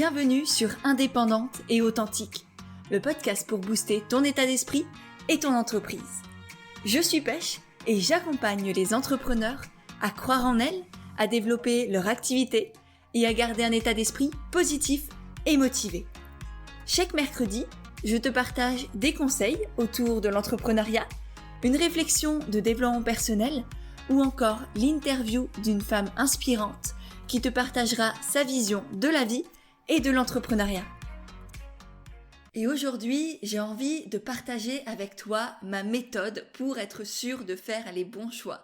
Bienvenue sur Indépendante et Authentique, le podcast pour booster ton état d'esprit et ton entreprise. Je suis Pêche et j'accompagne les entrepreneurs à croire en elles, à développer leur activité et à garder un état d'esprit positif et motivé. Chaque mercredi, je te partage des conseils autour de l'entrepreneuriat, une réflexion de développement personnel ou encore l'interview d'une femme inspirante qui te partagera sa vision de la vie et de l'entrepreneuriat. Et aujourd'hui, j'ai envie de partager avec toi ma méthode pour être sûr de faire les bons choix.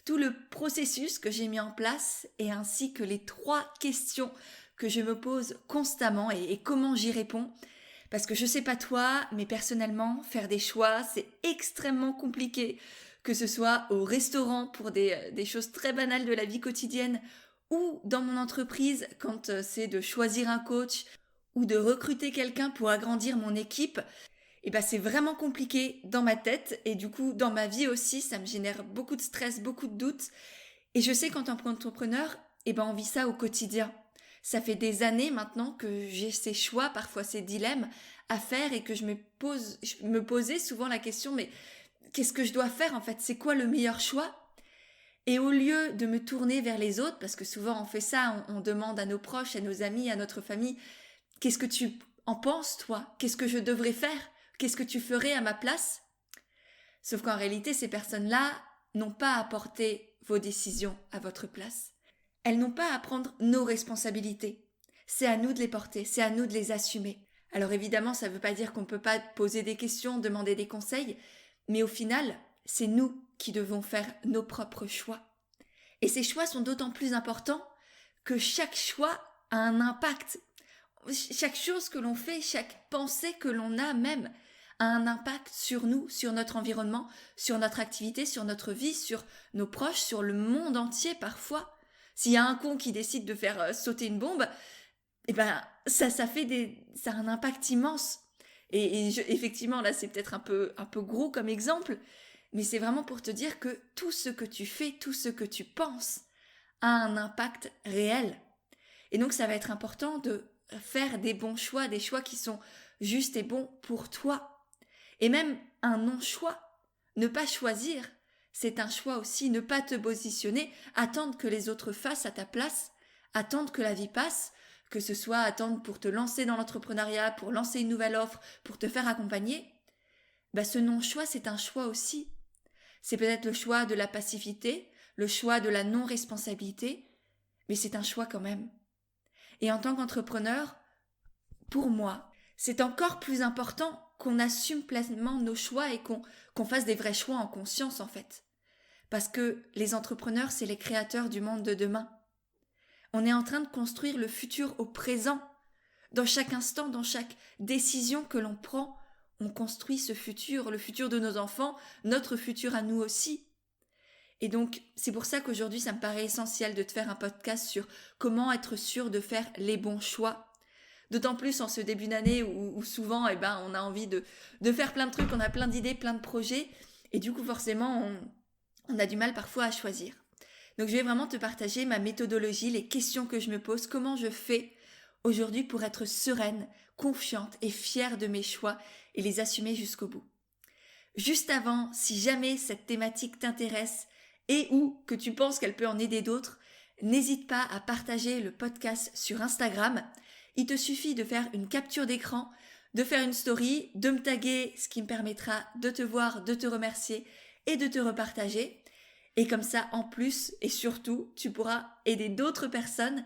Tout le processus que j'ai mis en place et ainsi que les 3 questions que je me pose constamment et comment j'y réponds. Parce que je sais pas toi, mais personnellement, faire des choix, c'est extrêmement compliqué. Que ce soit au restaurant pour des choses très banales de la vie quotidienne ou dans mon entreprise quand c'est de choisir un coach ou de recruter quelqu'un pour agrandir mon équipe, et c'est vraiment compliqué dans ma tête et du coup dans ma vie aussi, ça me génère beaucoup de stress, beaucoup de doutes. Et je sais qu'en tant qu'entrepreneur, on vit ça au quotidien. Ça fait des années maintenant que j'ai ces choix, parfois ces dilemmes à faire et que je me posais souvent la question, mais qu'est-ce que je dois faire en fait? C'est quoi le meilleur choix? Et au lieu de me tourner vers les autres, parce que souvent on fait ça, on demande à nos proches, à nos amis, à notre famille, qu'est-ce que tu en penses toi? Qu'est-ce que je devrais faire? Qu'est-ce que tu ferais à ma place? Sauf qu'en réalité, ces personnes-là n'ont pas à porter vos décisions à votre place. Elles n'ont pas à prendre nos responsabilités. C'est à nous de les porter, c'est à nous de les assumer. Alors évidemment, ça ne veut pas dire qu'on ne peut pas poser des questions, demander des conseils, mais au final, c'est nous qui devons faire nos propres choix. Et ces choix sont d'autant plus importants que chaque choix a un impact. Chaque chose que l'on fait, chaque pensée que l'on a même, a un impact sur nous, sur notre environnement, sur notre activité, sur notre vie, sur nos proches, sur le monde entier parfois. S'il y a un con qui décide de faire sauter une bombe, ça a un impact immense. Effectivement, là, c'est peut-être un peu gros comme exemple, mais c'est vraiment pour te dire que tout ce que tu fais, tout ce que tu penses a un impact réel. Et donc, ça va être important de faire des bons choix, des choix qui sont justes et bons pour toi. Et même un non-choix, ne pas choisir, c'est un choix aussi, ne pas te positionner, attendre que les autres fassent à ta place, attendre que la vie passe, que ce soit attendre pour te lancer dans l'entrepreneuriat, pour lancer une nouvelle offre, pour te faire accompagner. Ce non-choix, c'est un choix aussi. C'est peut-être le choix de la passivité, le choix de la non-responsabilité, mais c'est un choix quand même. Et en tant qu'entrepreneur, pour moi, c'est encore plus important qu'on assume pleinement nos choix et qu'on fasse des vrais choix en conscience en fait. Parce que les entrepreneurs, c'est les créateurs du monde de demain. On est en train de construire le futur au présent. Dans chaque instant, dans chaque décision que l'on prend, on construit ce futur, le futur de nos enfants, notre futur à nous aussi. Et donc, c'est pour ça qu'aujourd'hui, ça me paraît essentiel de te faire un podcast sur comment être sûr de faire les bons choix. D'autant plus en ce début d'année où souvent, on a envie de faire plein de trucs, on a plein d'idées, plein de projets. Et du coup, forcément, on a du mal parfois à choisir. Donc, je vais vraiment te partager ma méthodologie, les questions que je me pose, comment je fais aujourd'hui pour être sereine, confiante et fière de mes choix et les assumer jusqu'au bout. Juste avant, si jamais cette thématique t'intéresse et ou que tu penses qu'elle peut en aider d'autres, n'hésite pas à partager le podcast sur Instagram. Il te suffit de faire une capture d'écran, de faire une story, de me taguer, ce qui me permettra de te voir, de te remercier et de te repartager. Et comme ça, en plus et surtout, tu pourras aider d'autres personnes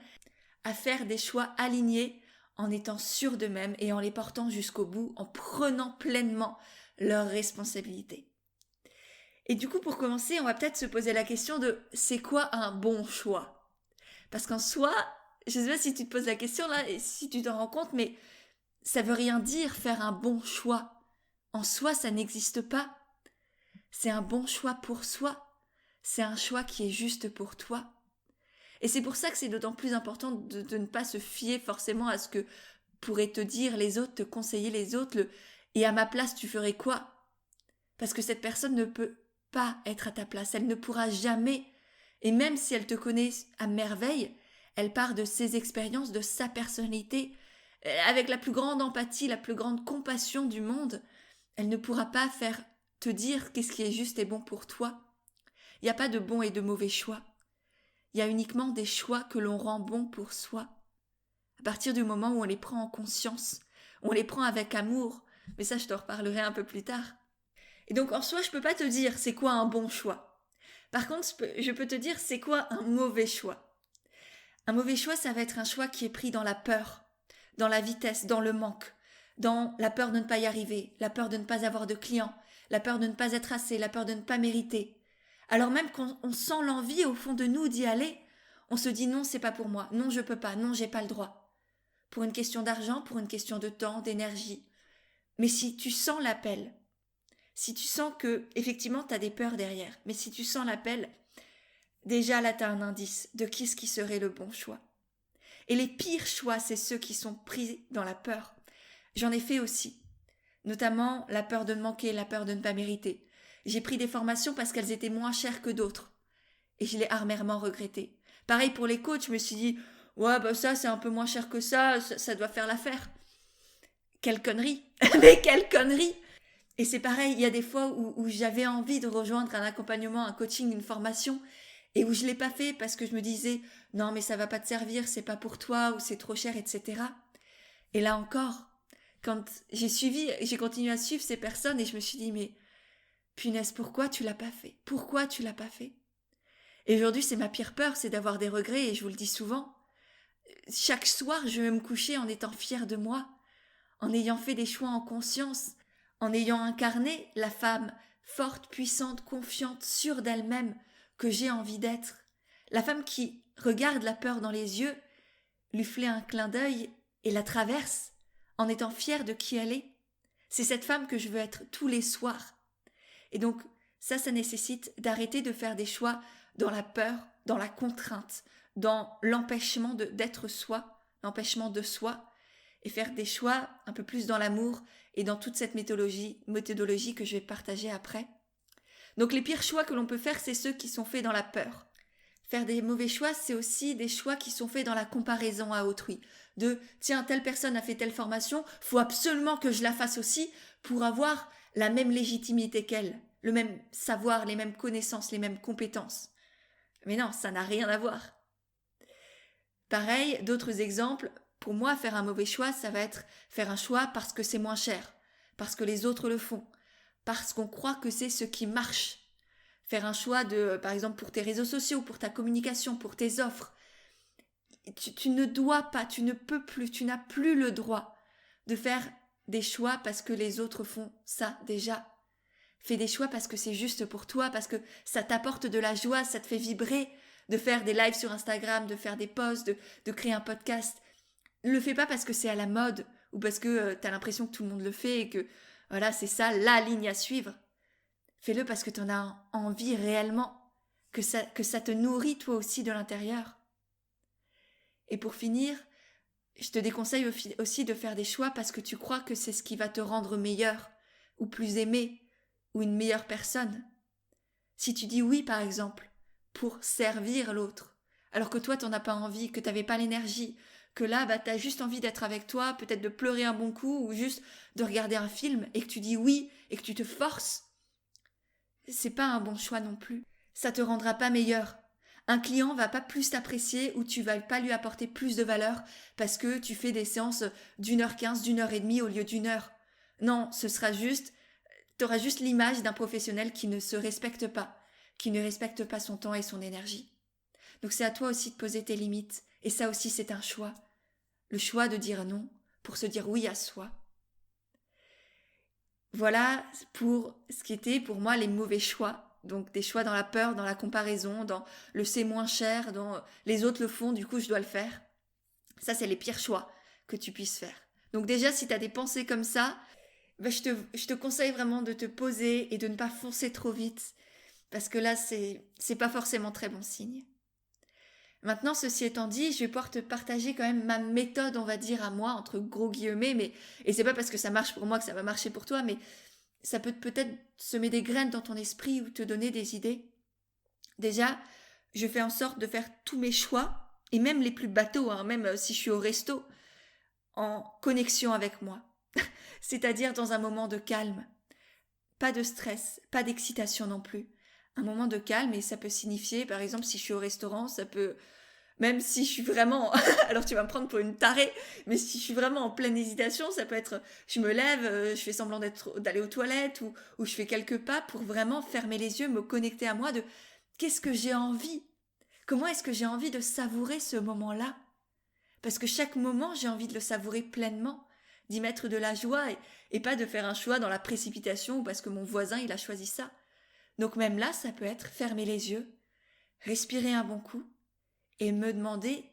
à faire des choix alignés en étant sûrs d'eux-mêmes et en les portant jusqu'au bout, en prenant pleinement leurs responsabilités. Et du coup, pour commencer, on va peut-être se poser la question de c'est quoi un bon choix? Parce qu'en soi, je ne sais pas si tu te poses la question là et si tu t'en rends compte, mais ça veut rien dire faire un bon choix. En soi, ça n'existe pas. C'est un bon choix pour soi. C'est un choix qui est juste pour toi. Et c'est pour ça que c'est d'autant plus important de ne pas se fier forcément à ce que pourraient te dire les autres, te conseiller les autres, et à ma place tu ferais quoi? Parce que cette personne ne peut pas être à ta place, elle ne pourra jamais, et même si elle te connaît à merveille, elle part de ses expériences, de sa personnalité, avec la plus grande empathie, la plus grande compassion du monde, elle ne pourra pas faire te dire qu'est-ce qui est juste et bon pour toi. Il n'y a pas de bon et de mauvais choix. Il y a uniquement des choix que l'on rend bons pour soi. À partir du moment où on les prend en conscience, on les prend avec amour, mais ça je t'en reparlerai un peu plus tard. Et donc en soi, je ne peux pas te dire c'est quoi un bon choix. Par contre, je peux te dire c'est quoi un mauvais choix. Un mauvais choix, ça va être un choix qui est pris dans la peur, dans la vitesse, dans le manque, dans la peur de ne pas y arriver, la peur de ne pas avoir de clients, la peur de ne pas être assez, la peur de ne pas mériter. Alors même qu'on sent l'envie au fond de nous d'y aller, on se dit non, c'est pas pour moi, non, je peux pas, non, j'ai pas le droit. Pour une question d'argent, pour une question de temps, d'énergie. Mais si tu sens l'appel, si tu sens que, effectivement, tu as des peurs derrière, mais si tu sens l'appel, déjà là, tu as un indice de ce qui serait le bon choix. Et les pires choix, c'est ceux qui sont pris dans la peur. J'en ai fait aussi, notamment la peur de manquer, la peur de ne pas mériter. J'ai pris des formations parce qu'elles étaient moins chères que d'autres. Et je l'ai amèrement regretté. Pareil pour les coachs, je me suis dit, ouais, bah ça, c'est un peu moins cher que ça doit faire l'affaire. Quelle connerie. Mais quelle connerie. Et c'est pareil, il y a des fois où j'avais envie de rejoindre un accompagnement, un coaching, une formation, et où je l'ai pas fait parce que je me disais, non, mais ça va pas te servir, c'est pas pour toi, ou c'est trop cher, etc. Et là encore, quand j'ai continué à suivre ces personnes et je me suis dit, mais punaise, pourquoi tu l'as pas fait? Pourquoi tu l'as pas fait? Et aujourd'hui, c'est ma pire peur, c'est d'avoir des regrets, et je vous le dis souvent. Chaque soir, je vais me coucher en étant fière de moi, en ayant fait des choix en conscience, en ayant incarné la femme forte, puissante, confiante, sûre d'elle-même que j'ai envie d'être. La femme qui regarde la peur dans les yeux, lui fait un clin d'œil et la traverse en étant fière de qui elle est. C'est cette femme que je veux être tous les soirs. Et donc, ça nécessite d'arrêter de faire des choix dans la peur, dans la contrainte, dans l'empêchement d'être soi, l'empêchement de soi, et faire des choix un peu plus dans l'amour et dans toute cette méthodologie que je vais partager après. Donc les pires choix que l'on peut faire, c'est ceux qui sont faits dans la peur. Faire des mauvais choix, c'est aussi des choix qui sont faits dans la comparaison à autrui. De tiens, telle personne a fait telle formation, faut absolument que je la fasse aussi pour avoir la même légitimité qu'elle, le même savoir, les mêmes connaissances, les mêmes compétences. Mais non, ça n'a rien à voir. Pareil, d'autres exemples, pour moi, faire un mauvais choix, ça va être faire un choix parce que c'est moins cher, parce que les autres le font, parce qu'on croit que c'est ce qui marche. Faire un choix par exemple, pour tes réseaux sociaux, pour ta communication, pour tes offres. Tu ne dois pas, tu ne peux plus, tu n'as plus le droit de faire des choix parce que les autres font ça déjà. Fais des choix parce que c'est juste pour toi, parce que ça t'apporte de la joie, ça te fait vibrer de faire des lives sur Instagram, de faire des posts, de créer un podcast. Ne le fais pas parce que c'est à la mode ou parce que tu as l'impression que tout le monde le fait et que voilà, c'est ça la ligne à suivre. Fais-le parce que tu en as envie réellement, que ça te nourrit toi aussi de l'intérieur. Et pour finir, je te déconseille aussi de faire des choix parce que tu crois que c'est ce qui va te rendre meilleur, ou plus aimé, ou une meilleure personne. Si tu dis oui, par exemple, pour servir l'autre, alors que toi, t'en as pas envie, que t'avais pas l'énergie, que là, t'as juste envie d'être avec toi, peut-être de pleurer un bon coup, ou juste de regarder un film, et que tu dis oui, et que tu te forces, c'est pas un bon choix non plus. Ça te rendra pas meilleur. Un client va pas plus t'apprécier ou tu vas pas lui apporter plus de valeur parce que tu fais des séances d'1h15, d'1h30 au lieu d'1 heure. Non, t'auras juste l'image d'un professionnel qui ne se respecte pas, qui ne respecte pas son temps et son énergie. Donc c'est à toi aussi de poser tes limites. Et ça aussi c'est un choix. Le choix de dire non pour se dire oui à soi. Voilà pour ce qui était pour moi les mauvais choix. Donc des choix dans la peur, dans la comparaison, dans le c'est moins cher, dans les autres le font, du coup je dois le faire. Ça c'est les pires choix que tu puisses faire. Donc déjà si tu as des pensées comme ça, je te conseille vraiment de te poser et de ne pas foncer trop vite. Parce que là c'est pas forcément très bon signe. Maintenant, ceci étant dit, je vais pouvoir te partager quand même ma méthode, on va dire, à moi, entre gros guillemets, et c'est pas parce que ça marche pour moi que ça va marcher pour toi, mais ça peut peut-être semer des graines dans ton esprit ou te donner des idées. Déjà, je fais en sorte de faire tous mes choix, et même les plus bateaux, même si je suis au resto, en connexion avec moi, c'est-à-dire dans un moment de calme. Pas de stress, pas d'excitation non plus. Un moment de calme, et ça peut signifier, par exemple, si je suis au restaurant, ça peut, même si je suis vraiment, alors tu vas me prendre pour une tarée, mais si je suis vraiment en pleine hésitation, ça peut être, je me lève, je fais semblant d'aller aux toilettes, ou je fais quelques pas pour vraiment fermer les yeux, me connecter à moi de qu'est-ce que j'ai envie, comment est-ce que j'ai envie de savourer ce moment-là. Parce que chaque moment, j'ai envie de le savourer pleinement, d'y mettre de la joie et pas de faire un choix dans la précipitation parce que mon voisin, il a choisi ça. Donc même là, ça peut être fermer les yeux, respirer un bon coup et me demander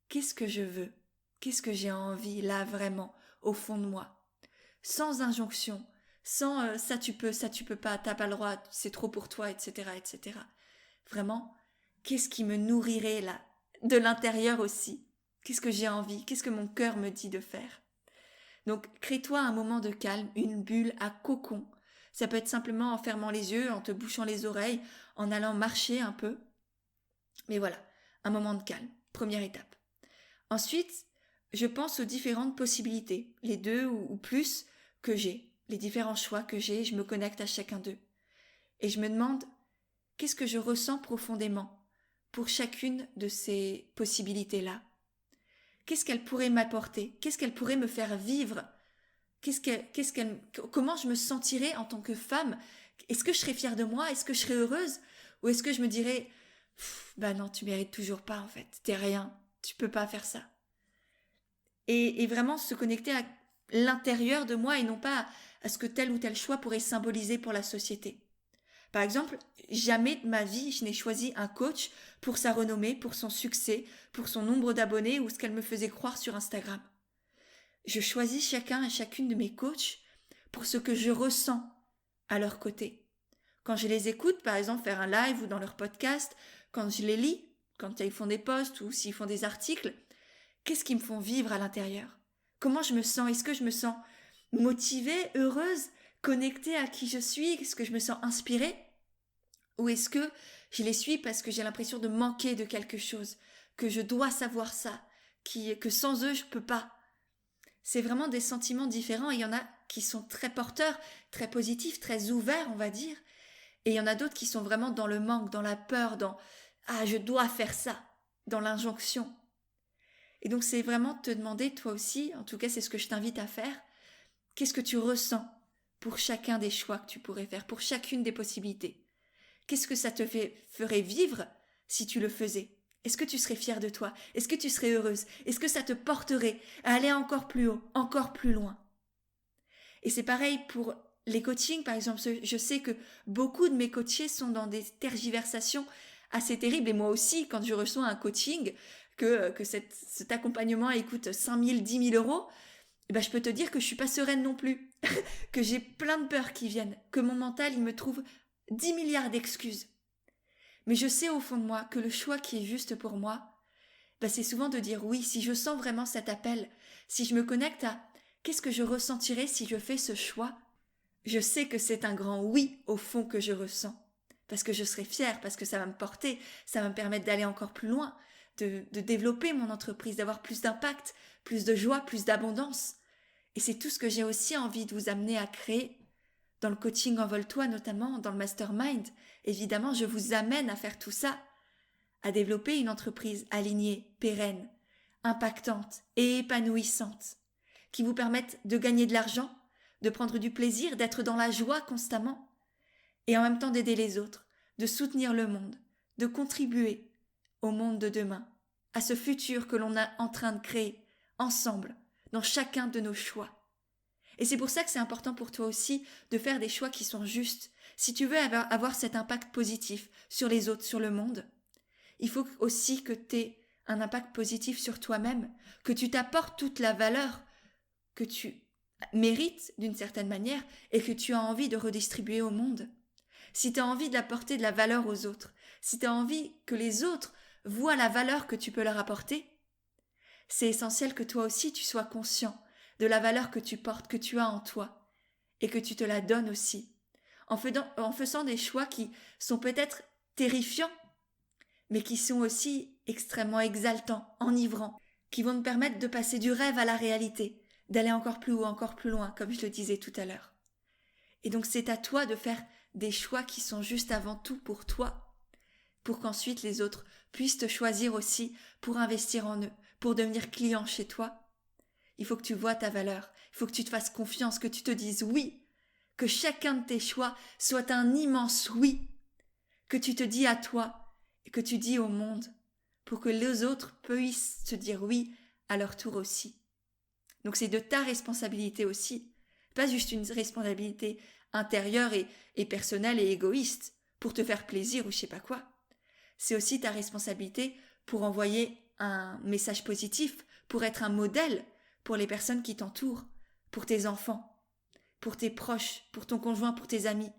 qu'est-ce que je veux, qu'est-ce que j'ai envie là vraiment, au fond de moi. Sans injonction, sans ça tu peux pas, t'as pas le droit, c'est trop pour toi, etc., etc. Vraiment, qu'est-ce qui me nourrirait là, de l'intérieur aussi? Qu'est-ce que j'ai envie? Qu'est-ce que mon cœur me dit de faire? Donc, crée-toi un moment de calme, une bulle à cocon. Ça peut être simplement en fermant les yeux, en te bouchant les oreilles, en allant marcher un peu. Mais voilà, un moment de calme, première étape. Ensuite, je pense aux différentes possibilités, les deux ou plus que j'ai, les différents choix que j'ai, je me connecte à chacun d'eux. Et je me demande, qu'est-ce que je ressens profondément pour chacune de ces possibilités-là? Qu'est-ce qu'elle pourrait m'apporter? Qu'est-ce qu'elle pourrait me faire vivre? Comment je me sentirais en tant que femme? Est-ce que je serais fière de moi? Est-ce que je serais heureuse? Ou est-ce que je me dirais, bah non, tu mérites toujours pas en fait, t'es rien, tu peux pas faire ça. Et vraiment se connecter à l'intérieur de moi et non pas à ce que tel ou tel choix pourrait symboliser pour la société. Par exemple, jamais de ma vie je n'ai choisi un coach pour sa renommée, pour son succès, pour son nombre d'abonnés ou ce qu'elle me faisait croire sur Instagram. Je choisis chacun et chacune de mes coachs pour ce que je ressens à leur côté. Quand je les écoute, par exemple, faire un live ou dans leur podcast, quand je les lis, quand ils font des posts ou s'ils font des articles, qu'est-ce qu'ils me font vivre à l'intérieur? Comment je me sens? Est-ce que je me sens motivée, heureuse, connectée à qui je suis? Est-ce que je me sens inspirée? Ou est-ce que je les suis parce que j'ai l'impression de manquer de quelque chose, que je dois savoir ça, que sans eux je peux pas? C'est vraiment des sentiments différents. Il y en a qui sont très porteurs, très positifs, très ouverts, on va dire. Et il y en a d'autres qui sont vraiment dans le manque, dans la peur, dans ah, je dois faire ça, dans l'injonction. Et donc c'est vraiment te demander, toi aussi, en tout cas c'est ce que je t'invite à faire, qu'est-ce que tu ressens pour chacun des choix que tu pourrais faire, pour chacune des possibilités? Qu'est-ce que ça te ferait vivre si tu le faisais? Est-ce que tu serais fière de toi? Est-ce que tu serais heureuse? Est-ce que ça te porterait à aller encore plus haut, encore plus loin? Et c'est pareil pour les coachings, par exemple. Je sais que beaucoup de mes coachés sont dans des tergiversations assez terribles. Et moi aussi, quand je reçois un coaching, que cet accompagnement coûte 5 000, 10 000 euros, eh ben, je peux te dire que je suis pas sereine non plus. Que j'ai plein de peurs qui viennent. Que mon mental, il me trouve 10 milliards d'excuses. Mais je sais au fond de moi que le choix qui est juste pour moi, ben c'est souvent de dire oui, si je sens vraiment cet appel, si je me connecte à qu'est-ce que je ressentirais si je fais ce choix, je sais que c'est un grand oui au fond que je ressens. Parce que je serai fière, parce que ça va me porter, ça va me permettre d'aller encore plus loin, de développer mon entreprise, d'avoir plus d'impact, plus de joie, plus d'abondance. Et c'est tout ce que j'ai aussi envie de vous amener à créer. Dans le coaching Envole-toi notamment, dans le mastermind, évidemment, je vous amène à faire tout ça, à développer une entreprise alignée, pérenne, impactante et épanouissante, qui vous permette de gagner de l'argent, de prendre du plaisir, d'être dans la joie constamment, et en même temps d'aider les autres, de soutenir le monde, de contribuer au monde de demain, à ce futur que l'on est en train de créer, ensemble, dans chacun de nos choix. Et c'est pour ça que c'est important pour toi aussi de faire des choix qui sont justes. Si tu veux avoir cet impact positif sur les autres, sur le monde, il faut aussi que tu aies un impact positif sur toi-même, que tu t'apportes toute la valeur que tu mérites d'une certaine manière et que tu as envie de redistribuer au monde. Si tu as envie d'apporter de la valeur aux autres, si tu as envie que les autres voient la valeur que tu peux leur apporter, c'est essentiel que toi aussi tu sois conscient de la valeur que tu portes, que tu as en toi, et que tu te la donnes aussi, en faisant des choix qui sont peut-être terrifiants, mais qui sont aussi extrêmement exaltants, enivrants, qui vont te permettre de passer du rêve à la réalité, d'aller encore plus haut, encore plus loin, comme je le disais tout à l'heure. Et donc c'est à toi de faire des choix qui sont juste avant tout pour toi, pour qu'ensuite les autres puissent te choisir aussi pour investir en eux, pour devenir client chez toi. Il faut que tu vois ta valeur, il faut que tu te fasses confiance, que tu te dises oui, que chacun de tes choix soit un immense oui, que tu te dis à toi et que tu dis au monde, pour que les autres puissent te dire oui à leur tour aussi. Donc c'est de ta responsabilité aussi, pas juste une responsabilité intérieure et personnelle et égoïste, pour te faire plaisir ou je sais pas quoi. C'est aussi ta responsabilité pour envoyer un message positif, pour être un modèle pour les personnes qui t'entourent, pour tes enfants, pour tes proches, pour ton conjoint, pour tes amis.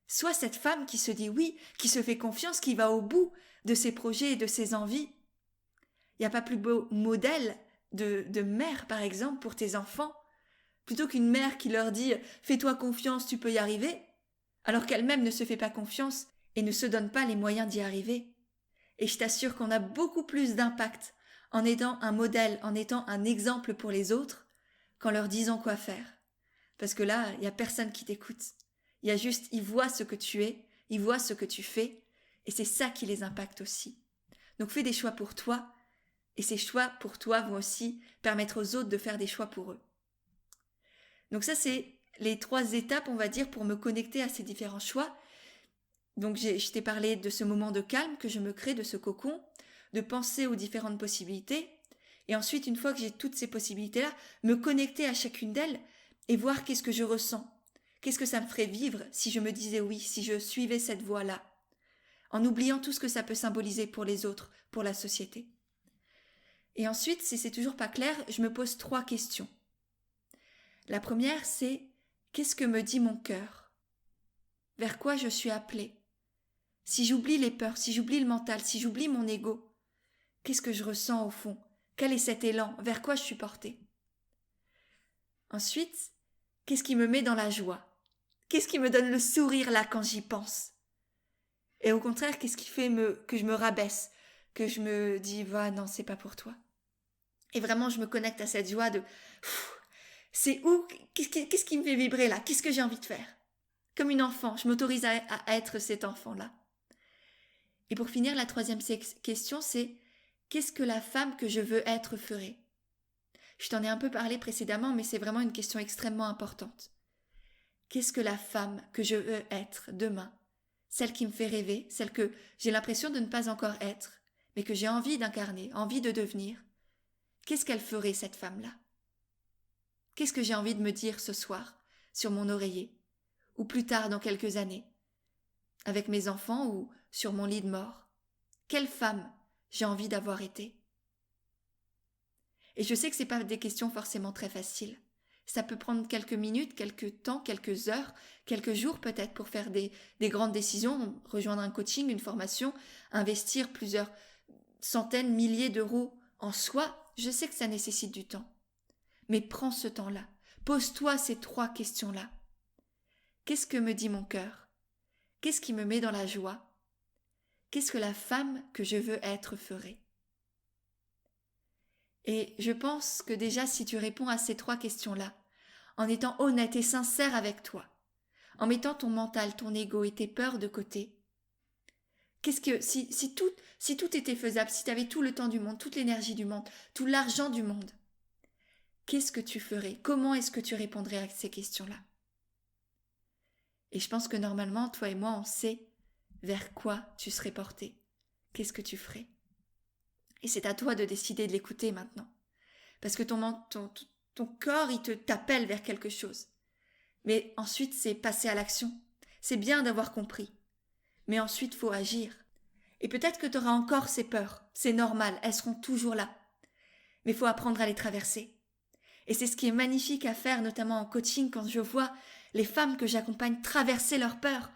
Sois cette femme qui se dit oui, qui se fait confiance, qui va au bout de ses projets et de ses envies. Il n'y a pas plus beau modèle de mère, par exemple, pour tes enfants, plutôt qu'une mère qui leur dit « fais-toi confiance, tu peux y arriver », alors qu'elle-même ne se fait pas confiance et ne se donne pas les moyens d'y arriver. Et je t'assure qu'on a beaucoup plus d'impact en étant un modèle, en étant un exemple pour les autres, qu'en leur disant quoi faire. Parce que là, il n'y a personne qui t'écoute. Il y a juste, ils voient ce que tu es, ils voient ce que tu fais, et c'est ça qui les impacte aussi. Donc fais des choix pour toi, et ces choix pour toi vont aussi permettre aux autres de faire des choix pour eux. Donc ça, c'est les 3 étapes, on va dire, pour me connecter à ces différents choix. Donc je t'ai parlé de ce moment de calme que je me crée, de ce cocon, de penser aux différentes possibilités, et ensuite, une fois que j'ai toutes ces possibilités-là, me connecter à chacune d'elles et voir qu'est-ce que je ressens. Qu'est-ce que ça me ferait vivre si je me disais oui, si je suivais cette voie-là, en oubliant tout ce que ça peut symboliser pour les autres, pour la société. Et ensuite, si c'est toujours pas clair, je me pose 3 questions. La première, c'est qu'est-ce que me dit mon cœur? Vers quoi je suis appelée? Si j'oublie les peurs, si j'oublie le mental, si j'oublie mon ego, qu'est-ce que je ressens au fond? Quel est cet élan? Vers quoi je suis portée? Ensuite, qu'est-ce qui me met dans la joie? Qu'est-ce qui me donne le sourire là quand j'y pense? Et au contraire, qu'est-ce qui fait que je me rabaisse, que je me dis « non, c'est pas pour toi ». Et vraiment, je me connecte à cette joie de « c'est où? Qu'est-ce qui me fait vibrer là? Qu'est-ce que j'ai envie de faire ?» Comme une enfant, je m'autorise à être cet enfant-là. Et pour finir, la 3e question, c'est « qu'est-ce que la femme que je veux être ferait ?» Je t'en ai un peu parlé précédemment, mais c'est vraiment une question extrêmement importante. Qu'est-ce que la femme que je veux être demain? Celle qui me fait rêver, celle que j'ai l'impression de ne pas encore être, mais que j'ai envie d'incarner, envie de devenir. Qu'est-ce qu'elle ferait, cette femme-là? Qu'est-ce que j'ai envie de me dire ce soir, sur mon oreiller, ou plus tard dans quelques années, avec mes enfants ou sur mon lit de mort? Quelle femme j'ai envie d'avoir été? Et je sais que ce n'est pas des questions forcément très faciles. Ça peut prendre quelques minutes, quelques temps, quelques heures, quelques jours peut-être pour faire des grandes décisions, rejoindre un coaching, une formation, investir plusieurs centaines, milliers d'euros en soi. Je sais que ça nécessite du temps. Mais prends ce temps-là. Pose-toi ces 3 questions-là. Qu'est-ce que me dit mon cœur? Qu'est-ce qui me met dans la joie? Qu'est-ce que la femme que je veux être ferait? Et je pense que déjà si tu réponds à ces 3 questions-là, en étant honnête et sincère avec toi, en mettant ton mental, ton ego et tes peurs de côté, qu'est-ce que si tout était faisable, si tu avais tout le temps du monde, toute l'énergie du monde, tout l'argent du monde, qu'est-ce que tu ferais? Comment est-ce que tu répondrais à ces questions-là? Et je pense que normalement, toi et moi, on sait vers quoi tu serais porté. Qu'est-ce que tu ferais? Et c'est à toi de décider de l'écouter maintenant. Parce que ton corps, il t'appelle vers quelque chose. Mais ensuite, c'est passer à l'action. C'est bien d'avoir compris. Mais ensuite, il faut agir. Et peut-être que tu auras encore ces peurs. C'est normal, elles seront toujours là. Mais il faut apprendre à les traverser. Et c'est ce qui est magnifique à faire, notamment en coaching, quand je vois les femmes que j'accompagne traverser leurs peurs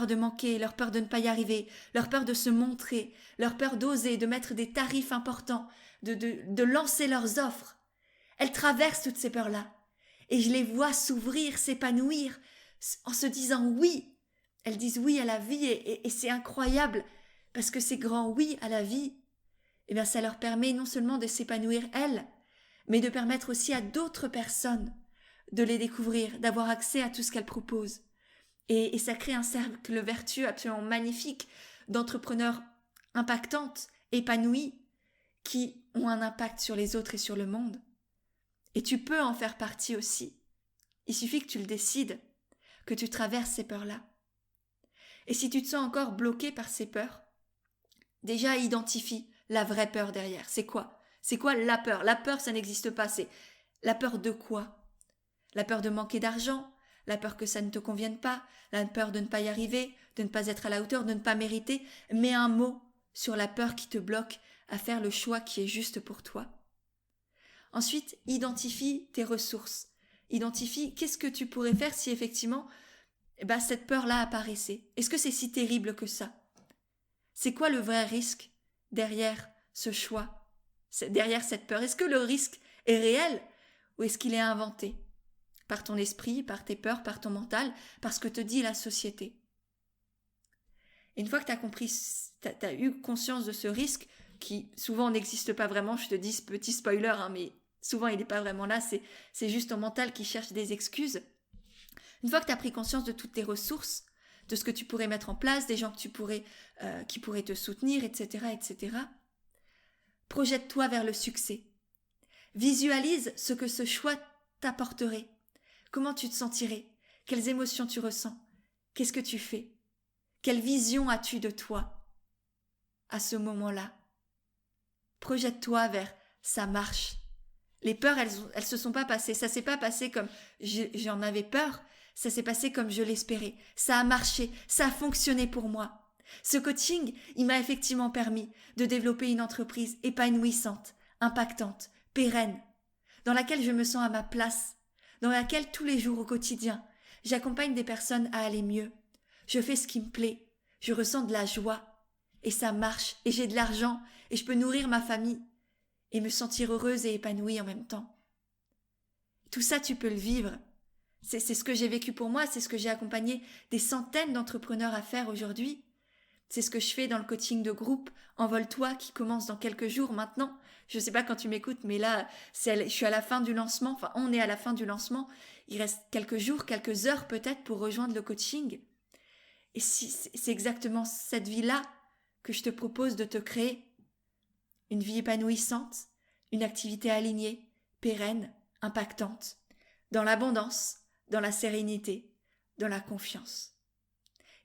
de manquer, leur peur de ne pas y arriver, leur peur de se montrer, leur peur d'oser, de mettre des tarifs importants, de lancer leurs offres. Elles traversent toutes ces peurs-là. Et je les vois s'ouvrir, s'épanouir, en se disant oui. Elles disent oui à la vie et c'est incroyable, parce que ces grands oui à la vie, eh bien ça leur permet non seulement de s'épanouir elles, mais de permettre aussi à d'autres personnes de les découvrir, d'avoir accès à tout ce qu'elles proposent. Et ça crée un cercle vertueux absolument magnifique d'entrepreneurs impactantes, épanouies, qui ont un impact sur les autres et sur le monde. Et tu peux en faire partie aussi. Il suffit que tu le décides, que tu traverses ces peurs-là. Et si tu te sens encore bloqué par ces peurs, déjà identifie la vraie peur derrière. C'est quoi ? C'est quoi la peur ? La peur, ça n'existe pas. C'est la peur de quoi ? La peur de manquer d'argent, la peur que ça ne te convienne pas, la peur de ne pas y arriver, de ne pas être à la hauteur, de ne pas mériter. Mets un mot sur la peur qui te bloque à faire le choix qui est juste pour toi. Ensuite, identifie tes ressources. Identifie qu'est-ce que tu pourrais faire si effectivement cette peur-là apparaissait. Est-ce que c'est si terrible que ça ? C'est quoi le vrai risque derrière ce choix, derrière cette peur ? Est-ce que le risque est réel ou est-ce qu'il est inventé par ton esprit, par tes peurs, par ton mental, par ce que te dit la société ? Et une fois que tu as compris, tu as eu conscience de ce risque, qui souvent n'existe pas vraiment, je te dis ce petit spoiler, mais souvent il n'est pas vraiment là, c'est juste ton mental qui cherche des excuses. Une fois que tu as pris conscience de toutes tes ressources, de ce que tu pourrais mettre en place, des gens que qui pourraient te soutenir, etc., etc., projette-toi vers le succès. Visualise ce que ce choix t'apporterait. Comment tu te sentirais ? Quelles émotions tu ressens ? Qu'est-ce que tu fais ? Quelle vision as-tu de toi à ce moment-là ? Projette-toi vers ça marche. Les peurs, elles se sont pas passées. Ça s'est pas passé comme j'en avais peur. Ça s'est passé comme je l'espérais. Ça a marché. Ça a fonctionné pour moi. Ce coaching, il m'a effectivement permis de développer une entreprise épanouissante, impactante, pérenne, dans laquelle je me sens à ma place, dans laquelle tous les jours au quotidien, j'accompagne des personnes à aller mieux. Je fais ce qui me plaît. Je ressens de la joie. Et ça marche. Et j'ai de l'argent. Et je peux nourrir ma famille. Et me sentir heureuse et épanouie en même temps. Tout ça, tu peux le vivre. C'est ce que j'ai vécu pour moi. C'est ce que j'ai accompagné des centaines d'entrepreneurs à faire aujourd'hui. C'est ce que je fais dans le coaching de groupe Envole-toi qui commence dans quelques jours maintenant. Je ne sais pas quand tu m'écoutes, mais là, je suis à la fin du lancement. Enfin, on est à la fin du lancement. Il reste quelques jours, quelques heures peut-être pour rejoindre le coaching. Et c'est exactement cette vie-là que je te propose de te créer. Une vie épanouissante, une activité alignée, pérenne, impactante, dans l'abondance, dans la sérénité, dans la confiance.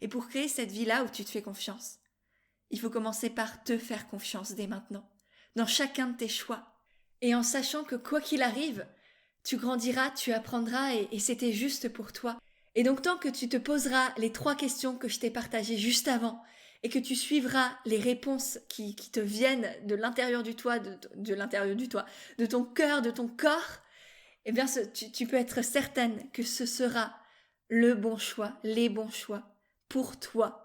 Et pour créer cette vie-là où tu te fais confiance, il faut commencer par te faire confiance dès maintenant, dans chacun de tes choix. Et en sachant que quoi qu'il arrive, tu grandiras, tu apprendras et c'était juste pour toi. Et donc tant que tu te poseras les 3 questions que je t'ai partagées juste avant et que tu suivras les réponses qui te viennent de l'intérieur du toi, de l'intérieur du toi, de ton cœur, de ton corps, eh bien tu peux être certaine que ce sera le bon choix, les bons choix pour toi.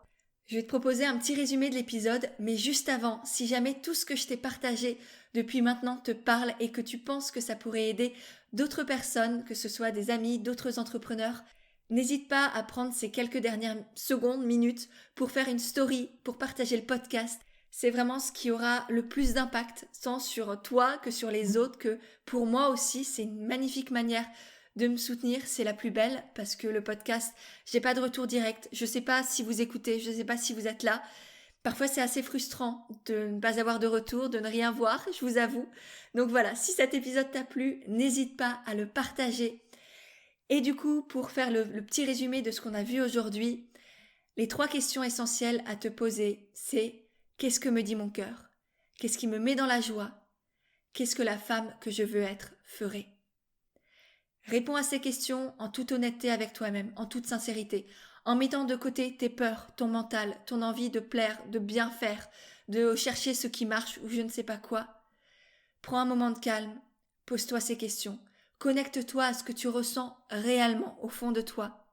Je vais te proposer un petit résumé de l'épisode, mais juste avant, si jamais tout ce que je t'ai partagé depuis maintenant te parle et que tu penses que ça pourrait aider d'autres personnes, que ce soit des amis, d'autres entrepreneurs, n'hésite pas à prendre ces quelques dernières secondes, minutes, pour faire une story, pour partager le podcast. C'est vraiment ce qui aura le plus d'impact, tant sur toi que sur les autres, que pour moi aussi, c'est une magnifique manière de me soutenir, c'est la plus belle, parce que le podcast, j'ai pas de retour direct, je sais pas si vous écoutez, je sais pas si vous êtes là. Parfois, c'est assez frustrant de ne pas avoir de retour, de ne rien voir, je vous avoue. Donc voilà, si cet épisode t'a plu, n'hésite pas à le partager. Et du coup, pour faire le petit résumé de ce qu'on a vu aujourd'hui, les 3 questions essentielles à te poser, c'est qu'est-ce que me dit mon cœur ? Qu'est-ce qui me met dans la joie ? Qu'est-ce que la femme que je veux être ferait ? Réponds à ces questions en toute honnêteté avec toi-même, en toute sincérité, en mettant de côté tes peurs, ton mental, ton envie de plaire, de bien faire, de chercher ce qui marche ou je ne sais pas quoi. Prends un moment de calme, pose-toi ces questions. Connecte-toi à ce que tu ressens réellement au fond de toi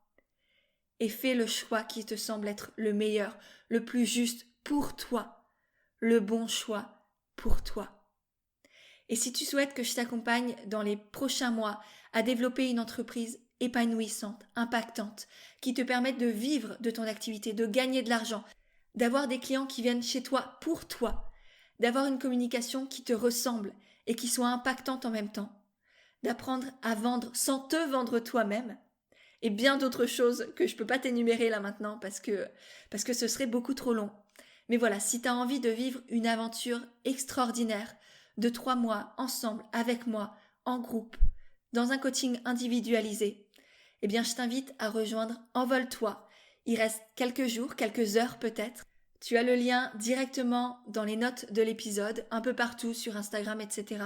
et fais le choix qui te semble être le meilleur, le plus juste pour toi, le bon choix pour toi. Et si tu souhaites que je t'accompagne dans les prochains mois à développer une entreprise épanouissante, impactante, qui te permette de vivre de ton activité, de gagner de l'argent, d'avoir des clients qui viennent chez toi pour toi, d'avoir une communication qui te ressemble et qui soit impactante en même temps, d'apprendre à vendre sans te vendre toi-même, et bien d'autres choses que je ne peux pas t'énumérer là maintenant parce que ce serait beaucoup trop long. Mais voilà, si tu as envie de vivre une aventure extraordinaire de 3 mois ensemble, avec moi, en groupe, dans un coaching individualisé, eh bien je t'invite à rejoindre Envole-toi. Il reste quelques jours, quelques heures peut-être. Tu as le lien directement dans les notes de l'épisode, un peu partout sur Instagram, etc.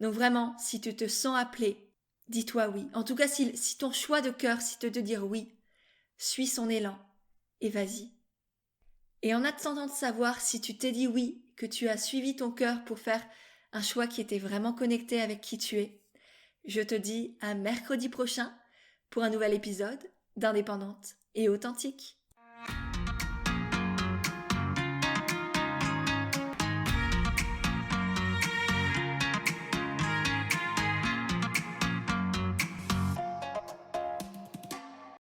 Donc vraiment, si tu te sens appelé, dis-toi oui. En tout cas, si ton choix de cœur, c'est de te dire oui, suis son élan et vas-y. Et en attendant de savoir si tu t'es dit oui, que tu as suivi ton cœur pour faire un choix qui était vraiment connecté avec qui tu es, je te dis à mercredi prochain pour un nouvel épisode d'Indépendante et Authentique.